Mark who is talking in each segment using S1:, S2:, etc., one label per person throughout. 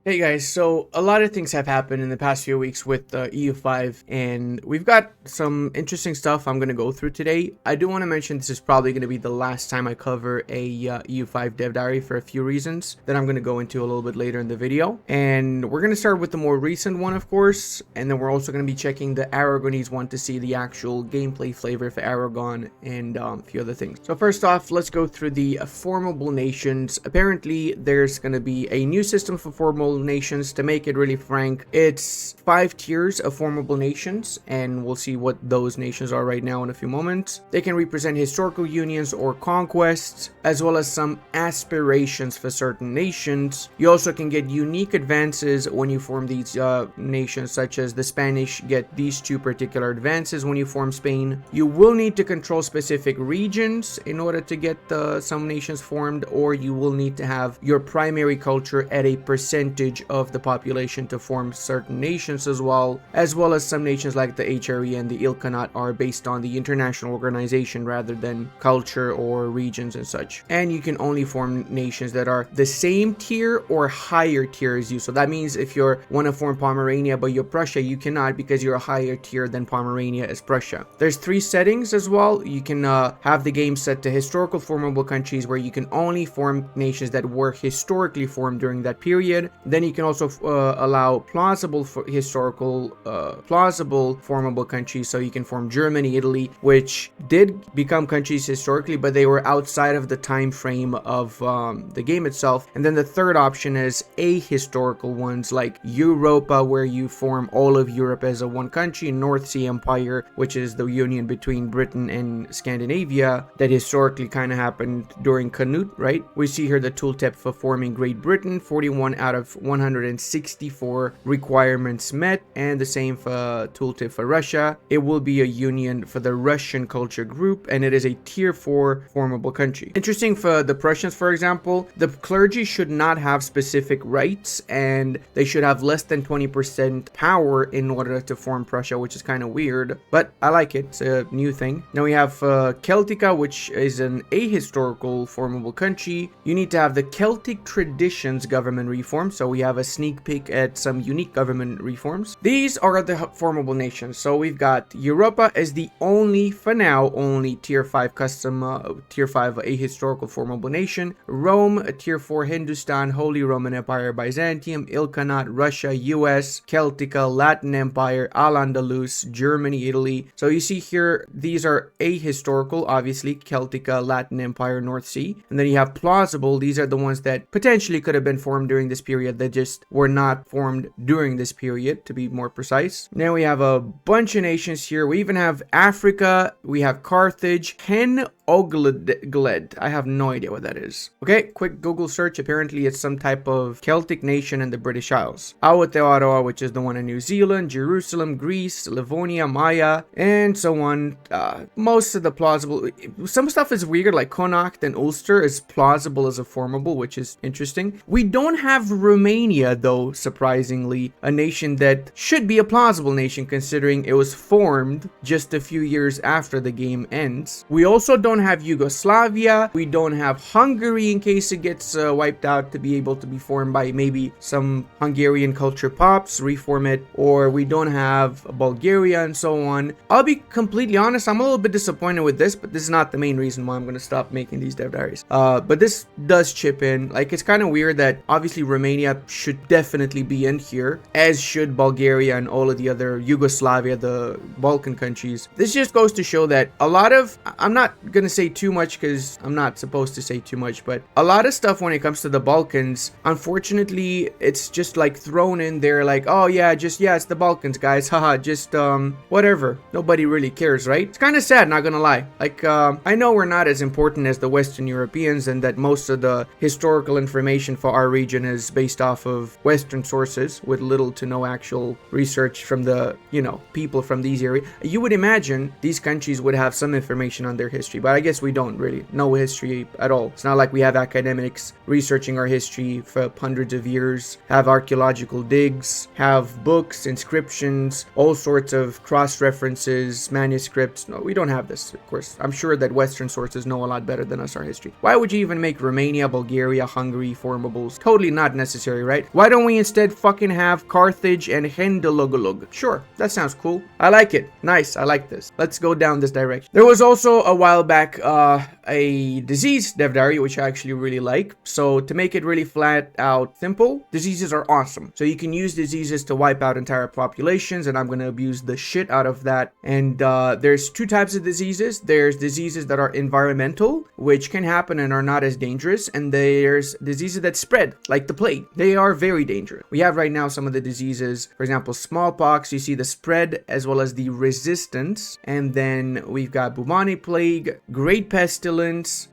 S1: Hey guys, so a lot of things have happened in the past few weeks with EU5, and we've got some interesting stuff I'm going to go through today. I do want to mention this is probably going to be the last time I cover a EU5 dev diary for a few reasons that I'm going to go into a little bit later in the video. And we're going to start with the more recent one, of course, and then we're also going to be checking the Aragonese one to see the actual gameplay flavor for Aragon and a few other things. So first off, let's go through the formable nations. Apparently, there's going to be a new system for formable nations. To make it really frank, it's 5 tiers of formable nations, and we'll see what those nations are right now in a few moments. They can represent historical unions or conquests, as well as some aspirations for certain nations. You also can get unique advances when you form these nations, such as the Spanish get these 2 particular advances when you form Spain. You will need to control specific regions in order to get some nations formed, or you will need to have your primary culture at a percentage of the population to form certain nations, as well as some nations like the HRE and the Ilkhanate are based on the international organization rather than culture or regions and such. And you can only form nations that are the same tier or higher tier as you. So that means if you want to form Pomerania but you're Prussia, you cannot, because you're a higher tier than Pomerania as Prussia. There's 3 settings as well. You can have the game set to historical formable countries, where you can only form nations that were historically formed during that period. Then you can also allow plausible formable countries, so you can form Germany, Italy, which did become countries historically, but they were outside of the time frame of the game itself. And then the third option is ahistorical ones like Europa, where you form all of Europe as a one country, North Sea Empire, which is the union between Britain and Scandinavia that historically kind of happened during Canute, right? We see here the tooltip for forming Great Britain, 41 out of 164 requirements met, and the same for tooltip for Russia. It will be a union for the Russian culture group, and it is a tier 4 formable country. Interesting for the Prussians, for example, the clergy should not have specific rights, and they should have less than 20% power in order to form Prussia, which is kind of weird, but I like it. It's a new thing. Now we have Celtica, which is an ahistorical formable country. You need to have the Celtic traditions government reform, so we have a sneak peek at some unique government reforms. These are the formable nations. So we've got Europa as the only, for now, only tier 5 custom, tier 5 ahistorical formable nation. Rome, a tier 4 Hindustan, Holy Roman Empire, Byzantium, Ilkhanate, Russia, US, Celtica, Latin Empire, Al-Andalus, Germany, Italy. So you see here, these are ahistorical, obviously, Celtica, Latin Empire, North Sea. And then you have plausible. These are the ones that potentially could have been formed during this period that just were not formed during this period, to be more precise. Now we have a bunch of nations here. We even have Africa, we have Carthage, Hen Ogledd. I have no idea what that is. Okay, quick Google search. Apparently it's some type of Celtic nation in the British Isles. Aotearoa, which is the one in New Zealand, Jerusalem, Greece, Livonia, Maya, and so on. Most of the plausible, some stuff is weird, like Connacht and Ulster is plausible as a formable, which is interesting. We don't have Romania, though, surprisingly, a nation that should be a plausible nation considering it was formed just a few years after the game ends. We also don't have Yugoslavia. We don't have Hungary in case it gets wiped out, to be able to be formed by maybe some Hungarian culture pops, reform it, or we don't have Bulgaria and so on. I'll be completely honest, I'm a little bit disappointed with this, but this is not the main reason why I'm going to stop making these dev diaries. But this does chip in. Like, it's kind of weird that obviously Romania should definitely be in here, as should Bulgaria and all of the other Yugoslavia, the Balkan countries. This just goes to show that a lot of, I'm not going to say too much because I'm not supposed to say too much, but a lot of stuff when it comes to the Balkans, unfortunately, it's just like thrown in there like, oh yeah, it's the Balkans, guys, haha, just whatever. Nobody really cares, right? It's kind of sad, not gonna lie. Like, I know we're not as important as the Western Europeans, and that most of the historical information for our region is based off of Western sources with little to no actual research from the, people from these areas. You would imagine these countries would have some information on their history, but I guess we don't really know history at all. It's not like we have academics researching our history for hundreds of years, have archaeological digs, have books, inscriptions, all sorts of cross-references, manuscripts. No, we don't have this, of course. I'm sure that Western sources know a lot better than us our history. Why would you even make Romania, Bulgaria, Hungary formables? Totally not necessary, right? Why don't we instead fucking have Carthage and Hendalogolog? Sure, that sounds cool. I like it. Nice, I like this. Let's go down this direction. There was also a while back a disease dev diary, which I actually really like. So to make it really flat out simple, diseases are awesome. So you can use diseases to wipe out entire populations, and I'm going to abuse the shit out of that. And there's two types of diseases. There's diseases that are environmental, which can happen and are not as dangerous, and there's diseases that spread, like the plague. They are very dangerous. We have right now some of the diseases, for example, smallpox. You see the spread as well as the resistance, and then we've got bubonic plague, great pestilence,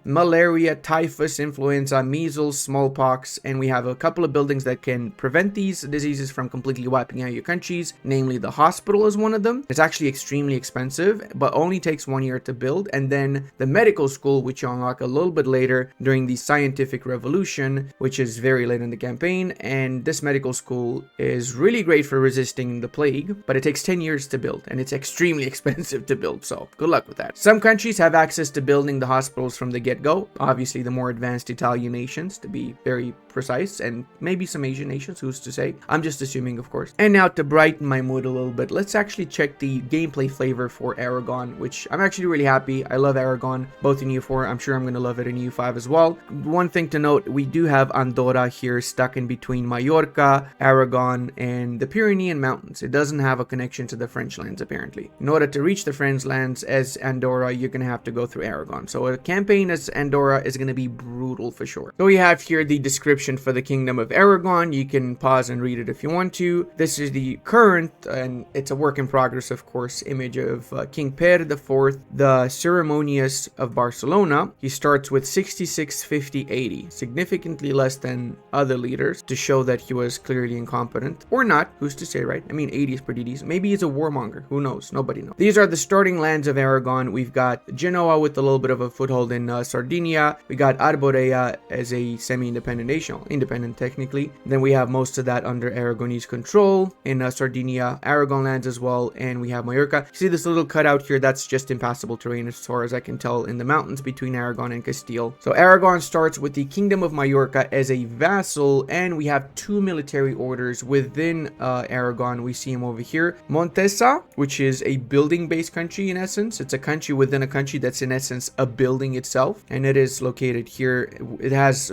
S1: malaria, typhus, influenza, measles, smallpox, and we have a couple of buildings that can prevent these diseases from completely wiping out your countries, namely the hospital is one of them. It's actually extremely expensive, but only takes 1 year to build, and then the medical school, which you unlock a little bit later during the scientific revolution, which is very late in the campaign, and this medical school is really great for resisting the plague, but it takes 10 years to build, and it's extremely expensive to build, so good luck with that. Some countries have access to building the hospitals from the get-go, obviously the more advanced Italian nations, to be very precise, and maybe some Asian nations, who's to say? I'm just assuming, of course. And now to brighten my mood a little bit, let's actually check the gameplay flavor for Aragon, which I'm actually really happy. I love Aragon, both in EU4. I'm sure I'm going to love it in EU5 as well. One thing to note, we do have Andorra here stuck in between Mallorca, Aragon, and the Pyrenean Mountains. It doesn't have a connection to the French lands, apparently. In order to reach the French lands as Andorra, you're going to have to go through Aragon. So a campaign as Andorra is going to be brutal for sure. So we have here the description for the Kingdom of Aragon. You can pause and read it if you want to. This is the current, and it's a work in progress, of course, image of King Per IV, the Ceremonious of Barcelona. He starts with 66, 50, 80, significantly less than other leaders to show that he was clearly incompetent. Or not, who's to say, right? I mean, 80 is pretty decent. Maybe he's a warmonger. Who knows? Nobody knows. These are the starting lands of Aragon. We've got Genoa with a little bit of a foothold in Sardinia. We got Arborea as a semi-independent nation, independent technically. Then we have most of that under Aragonese control in Sardinia, Aragon lands as well, and we have Mallorca. See this little cutout here? That's just impassable terrain as far as I can tell in the mountains between Aragon and Castile. So Aragon starts with the Kingdom of Mallorca as a vassal, and we have two military orders within Aragon. We see them over here. Montesa, which is a building-based country in essence. It's a country within a country that's in essence a building itself, and it is located here. It has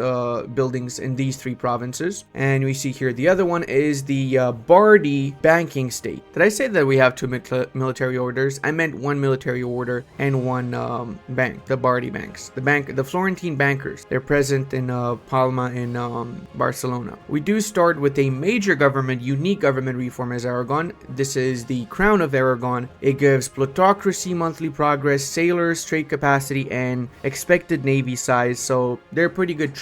S1: buildings in these three provinces, and we see here the other one is the Bardi banking state. Did I say that we have two military orders? I meant one military order and one bank, the Bardi banks. The Florentine bankers, they're present in Palma and Barcelona. We do start with a major government, unique government reform as Aragon. This is the Crown of Aragon. It gives plutocracy, monthly progress, sailors, trade capacity, and expected navy size. So they're pretty good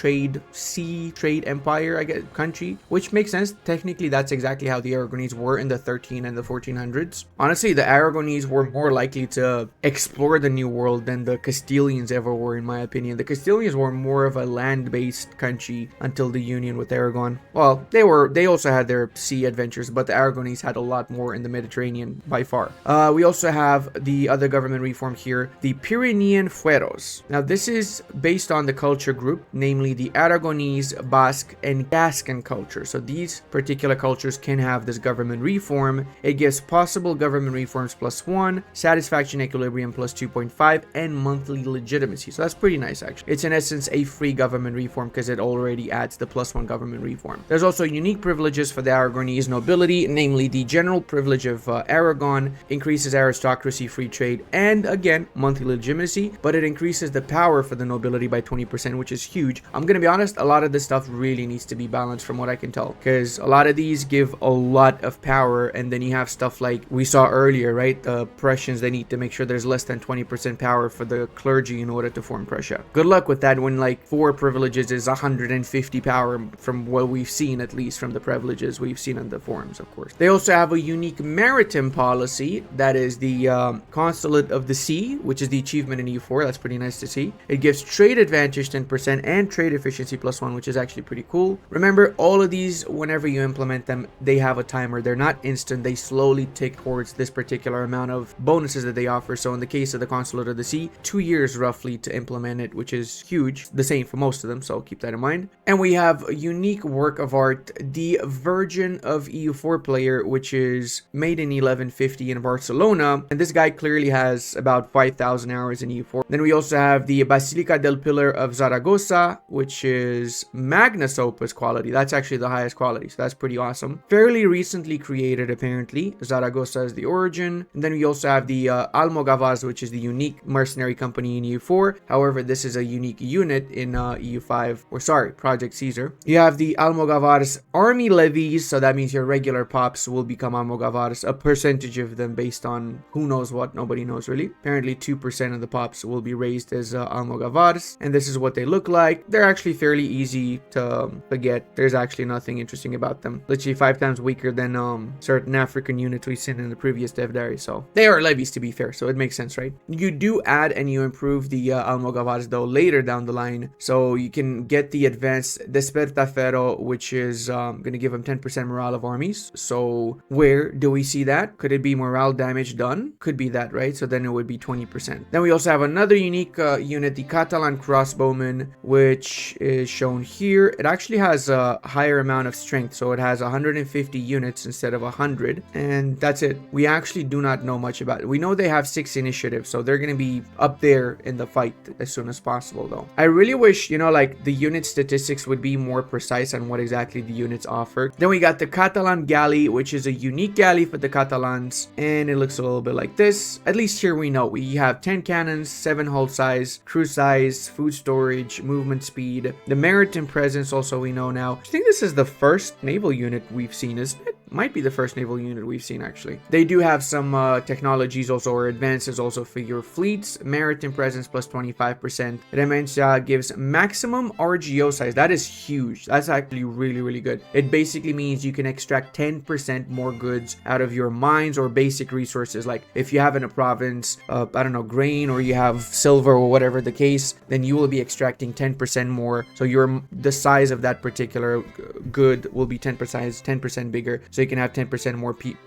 S1: sea trade empire, I guess, country, which makes sense. Technically, that's exactly how the Aragonese were in the 13 and the 1400s. Honestly, the Aragonese were more likely to explore the New World than the Castilians ever were, in my opinion. The Castilians were more of a land-based country until the union with Aragon. Well, they also had their sea adventures, but the Aragonese had a lot more in the Mediterranean by far. We also have the other government reform here, the Pyrenean Fueros. Now, this is based on the culture group, namely the Aragonese, Basque, and Gascon culture. So these particular cultures can have this government reform. It gives possible government reforms +1, satisfaction equilibrium +2.5, and monthly legitimacy. So that's pretty nice, actually. It's in essence a free government reform because it already adds the +1 government reform. There's also unique privileges for the Aragonese nobility, namely the general privilege of Aragon, increases aristocracy, free trade, and again, monthly legitimacy, but it increases the power for the nobility by 20%, which is huge. I'm going to be honest, a lot of this stuff really needs to be balanced from what I can tell, because a lot of these give a lot of power, and then you have stuff like we saw earlier, right? The Prussians, they need to make sure there's less than 20% power for the clergy in order to form Prussia. Good luck with that when like 4 privileges is 150 power from what we've seen, at least from the privileges we've seen in the forums, of course. They also have a unique maritime policy, that is the Consulate of the Sea, which is the achievement in EU4. That's pretty really nice to see. It gives trade advantage 10% and trade efficiency +1, which is actually pretty cool. Remember, all of these, whenever you implement them, they have a timer. They're not instant. They slowly tick towards this particular amount of bonuses that they offer. So in the case of the Consulate of the Sea, 2 years roughly to implement it, which is huge. The same for most of them, so keep that in mind. And we have a unique work of art, the Virgin of EU4 player, which is made in 1150 in Barcelona. And this guy clearly has about 5,000 hours in EU4. Then we also have the Basilica del Pillar of Zaragoza, which is Magnus Opus quality. That's actually the highest quality, so that's pretty awesome. Fairly recently created, apparently. Zaragoza is the origin. And then we also have the Almogavars, which is the unique mercenary company in EU4. However, this is a unique unit in EU5, or sorry, Project Caesar. You have the Almogavars army levies, so that means your regular pops will become Almogavars, a percentage of them based on who knows what, nobody knows really. Apparently 2% of the pops will be raised as Almogavars, and this is what they look like. They're actually fairly easy to get. There's actually nothing interesting about them. Literally 5 times weaker than certain African units we've seen in the previous dev diary, so they are levies to be fair, so it makes sense, right? You do add and you improve the Almogavars though later down the line, so you can get the advanced Despertaferro, which is going to give them 10% morale of armies. So where do we see that? Could it be morale damage done? Could be that, right? So then it would be 20%. Then we also have another unique unit, the Catalan crossbowman, which is shown here. It actually has a higher amount of strength, so it has 150 units instead of 100, and that's it. We actually do not know much about it. We know they have 6 initiatives, so they're going to be up there in the fight as soon as possible though. I really wish, you know, like the unit statistics would be more precise on what exactly the units offer. Then we got the Catalan galley, which is a unique galley for the Catalans, and it looks a little bit like this. At least here we know. We have 10 cannons, 7 hull size, crew size, food storage, movement speed. The maritime presence also we know now. I think this is the first naval unit we've seen, isn't it? Might be the first naval unit we've seen actually. They do have some technologies also, or advances also for your fleets. Maritime presence plus 25%. Remencia gives maximum RGO size. That is huge. That's actually really good. It basically means you can extract 10% more goods out of your mines or basic resources. Like if you have in a province, I don't know, grain, or you have silver or whatever the case, then you will be extracting 10% more. So the size of that particular good will be 10% bigger. So you can have 10%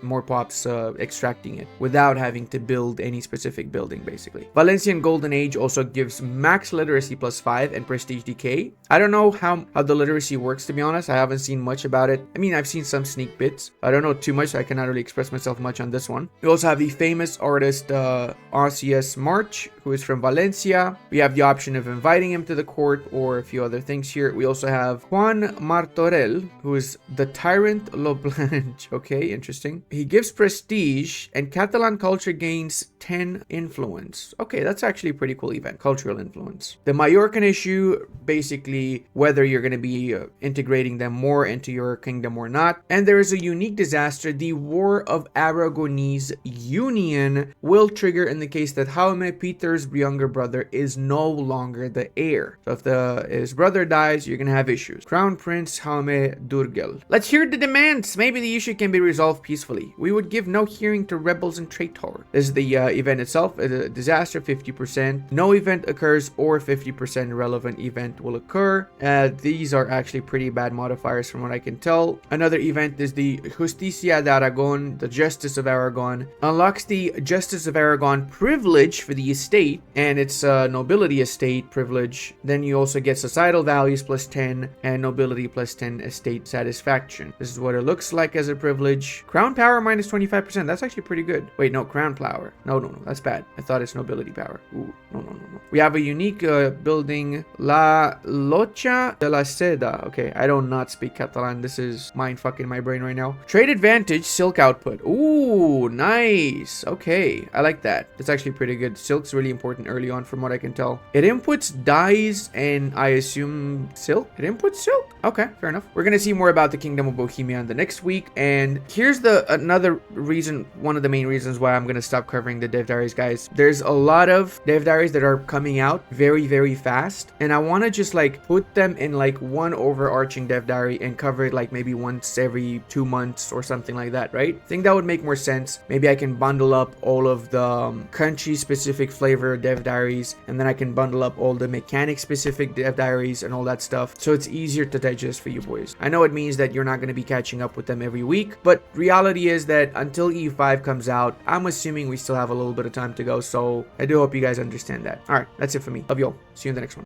S1: more pops extracting it without having to build any specific building, basically. Valencian Golden Age also gives max literacy plus 5 and prestige decay. I don't know how the literacy works, to be honest. I haven't seen much about it. I mean, I've seen some sneak bits. I don't know too much, so I cannot really express myself much on this one. We also have the famous artist RCS March, who is from Valencia. We have the option of inviting him to the court or a few other things here. We also have Juan Martorell, who is the Tyrant Loblanc. Okay, interesting. He gives prestige and Catalan culture gains 10 influence. Okay, that's actually a pretty cool event. Cultural influence. The Mallorcan issue, basically whether you're going to be integrating them more into your kingdom or not. And there is a unique disaster. The War of Aragonese Union will trigger in the case that Jaume Peter's younger brother is no longer the heir. So if his brother dies, you're going to have issues. Crown Prince Jaume Durgel. Let's hear the demands. Maybe the issue can be resolved peacefully. We would give no hearing to rebels and traitor. This is the event itself. A disaster 50%. No event occurs or 50% relevant event will occur. These are actually pretty bad modifiers from what I can tell. Another event is the Justicia de Aragon, the Justice of Aragon. Unlocks the Justice of Aragon privilege for the estate, and it's a nobility estate privilege. Then you also get societal values plus 10 and nobility plus 10 estate satisfaction. This is what it looks like as a privilege. Crown power minus 25%. That's actually pretty good. Wait, no, crown power. No, that's bad. I thought it's nobility power. Ooh, no. We have a unique building, La Locha de la Seda. Okay, I don't not speak Catalan. This is mind fucking my brain right now. Trade advantage, silk output. Ooh, nice. Okay, I like that. It's actually pretty good. Silk's really important early on from what I can tell. It inputs dyes and I assume silk. It inputs silk. Okay, fair enough. We're gonna see more about the Kingdom of Bohemia in the next week, and here's another reason, one of the main reasons why I'm gonna stop covering the dev diaries, guys. There's a lot of dev diaries that are coming out very, very fast, and I want to just like put them in like one overarching dev diary and cover it like maybe once every 2 months or something like that, right? I think that would make more sense. Maybe I can bundle up all of the country specific flavor dev diaries, and then I can bundle up all the mechanic specific dev diaries and all that stuff, so it's easier to digest for you boys. I know it means that you're not going to be catching up with them every week, but reality is that until EU5 comes out, I'm assuming we still have a little bit of time to go, so I do hope you guys understand that. All right, that's it for me. Love you all. See you in the next one.